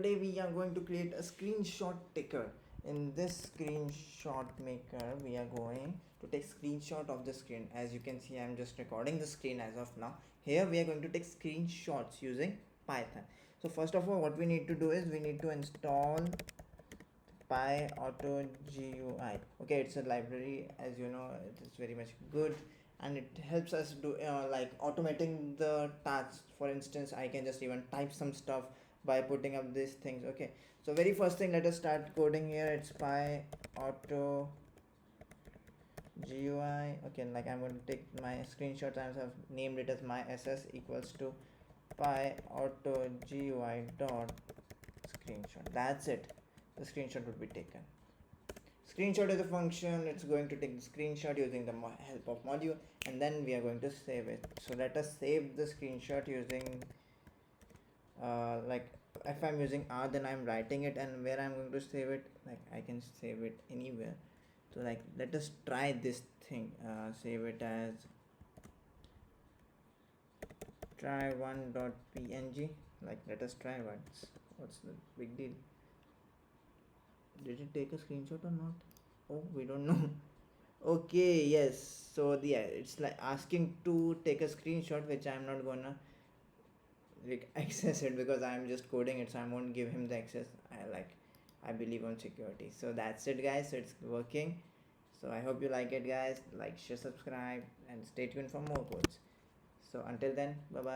Today we are going to create a screenshot taker. In this screenshot maker, we are going to take screenshot of the screen. As you can see, I'm just recording the screen as of now. Here we are going to take screenshots using Python. So first of all, what we need to do is we need to install PyAutoGUI. Okay, it's a library, as you know, it is very much good and it helps us do like automating the tasks. For instance, I can just even type some stuff by putting up these things. Okay, so very first thing, let us start coding here. It's PyAutoGUI. Okay, like I'm going to take my screenshot and have named it as my ss equals to PyAutoGUI dot screenshot. That's it, the screenshot would be taken. Screenshot is a function. It's going to take the screenshot using the help of module, and then we are going to save it. So let us save the screenshot using like if I'm using R, then I'm writing it, and where I'm going to save it, like I can save it anywhere. So like let us try this thing. Save it as try1.png. like let us try what's the big deal. Did it take a screenshot or not? Oh, we don't know. Okay, yes. So yeah, it's like asking to take a screenshot, which I'm not gonna like access it because I'm just coding it, so I won't give him the access. I believe on security. So that's it, guys. So it's working. So I hope you like it, guys. Like, share, subscribe, and stay tuned for more codes. So until then, bye bye.